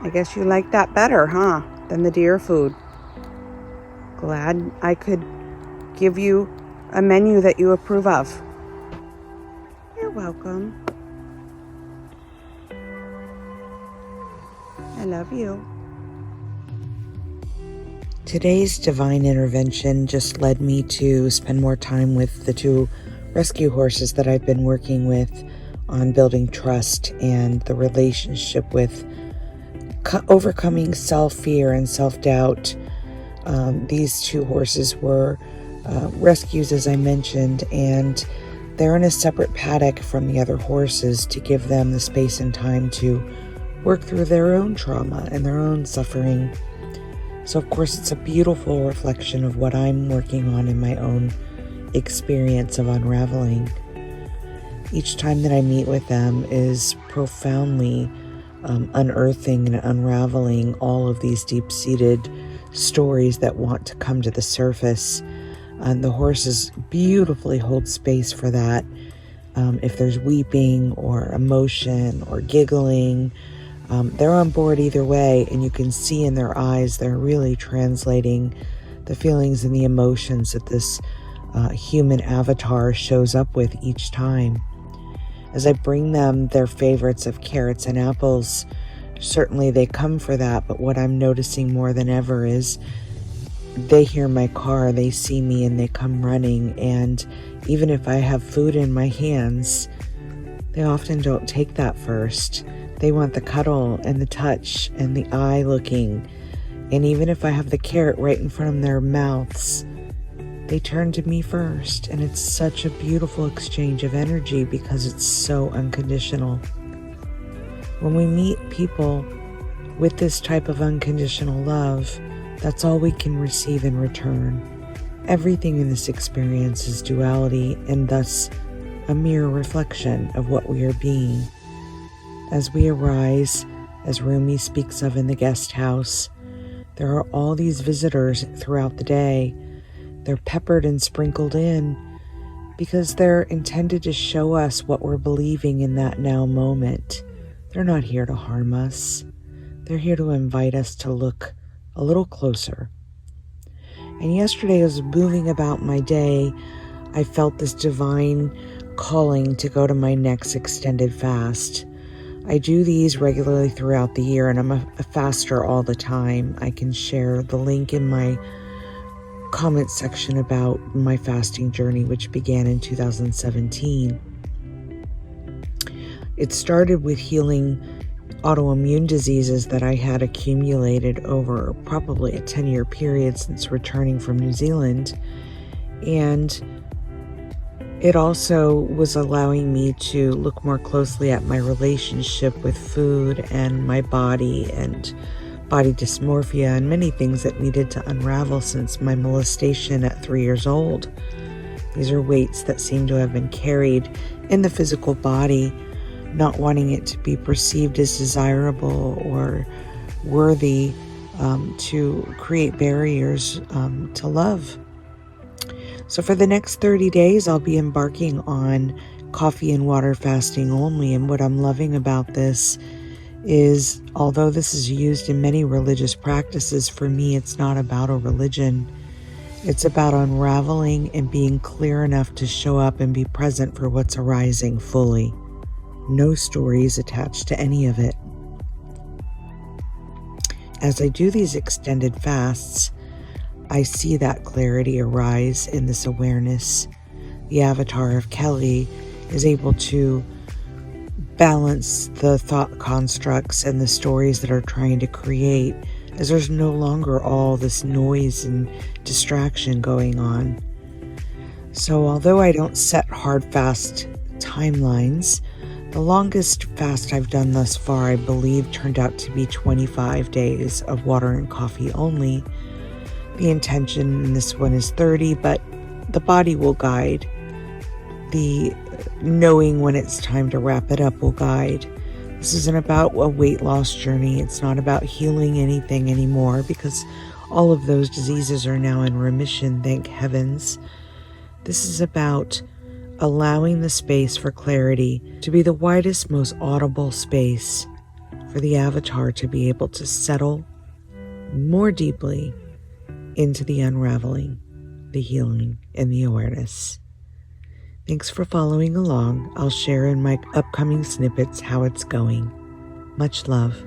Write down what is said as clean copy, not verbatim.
I guess you like that better, huh? Than the deer food. Glad I could give you a menu that you approve of. You're welcome. I love you. Today's divine intervention just led me to spend more time with the 2 rescue horses that I've been working with on building trust and the relationship with overcoming self-fear and self-doubt. These 2 horses were rescues, as I mentioned, and they're in a separate paddock from the other horses to give them the space and time to work through their own trauma and their own suffering. So, of course, it's a beautiful reflection of what I'm working on in my own experience of unraveling. Each time that I meet with them is profoundly unearthing and unraveling all of these deep-seated stories that want to come to the surface. And the horses beautifully hold space for that. If there's weeping or emotion or giggling, they're on board either way, and you can see in their eyes they're really translating the feelings and the emotions that this human avatar shows up with each time. As I bring them their favorites of carrots and apples, certainly they come for that, but what I'm noticing more than ever is they hear my car, they see me, and they come running. And even if I have food in my hands, they often don't take that first. They want the cuddle and the touch and the eye looking. And even if I have the carrot right in front of their mouths, they turn to me first. And it's such a beautiful exchange of energy because it's so unconditional. When we meet people with this type of unconditional love, that's all we can receive in return. Everything in this experience is duality and thus a mere reflection of what we are being. As we arise, as Rumi speaks of in the guest house, there are all these visitors throughout the day. They're peppered and sprinkled in because they're intended to show us what we're believing in that now moment. They're not here to harm us. They're here to invite us to look a little closer. And yesterday, as I was moving about my day, I felt this divine calling to go to my next extended fast. I do these regularly throughout the year, and I'm a faster all the time. I can share the link in my comment section about my fasting journey, which began in 2017. It started with healing autoimmune diseases that I had accumulated over probably a 10-year period since returning from New Zealand. And it also was allowing me to look more closely at my relationship with food and my body and body dysmorphia and many things that needed to unravel since my molestation at 3 years old. These are weights that seem to have been carried in the physical body, not wanting it to be perceived as desirable or worthy, to create barriers to love. So for the next 30 days, I'll be embarking on coffee and water fasting only. And what I'm loving about this is, although this is used in many religious practices, for me, it's not about a religion. It's about unraveling and being clear enough to show up and be present for what's arising fully. No stories attached to any of it. As I do these extended fasts, I see that clarity arise in this awareness. The avatar of Kelly is able to balance the thought constructs and the stories that are trying to create, as there's no longer all this noise and distraction going on. So although I don't set hard fast timelines, the longest fast I've done thus far, I believe, turned out to be 25 days of water and coffee only. The intention in this one is 30, but the body will guide. The knowing when it's time to wrap it up will guide. This isn't about a weight loss journey. It's not about healing anything anymore, because all of those diseases are now in remission, thank heavens. This is about allowing the space for clarity to be the widest, most audible space for the avatar to be able to settle more deeply into the unraveling, the healing, and the awareness. Thanks for following along. I'll share in my upcoming snippets how it's going. Much love.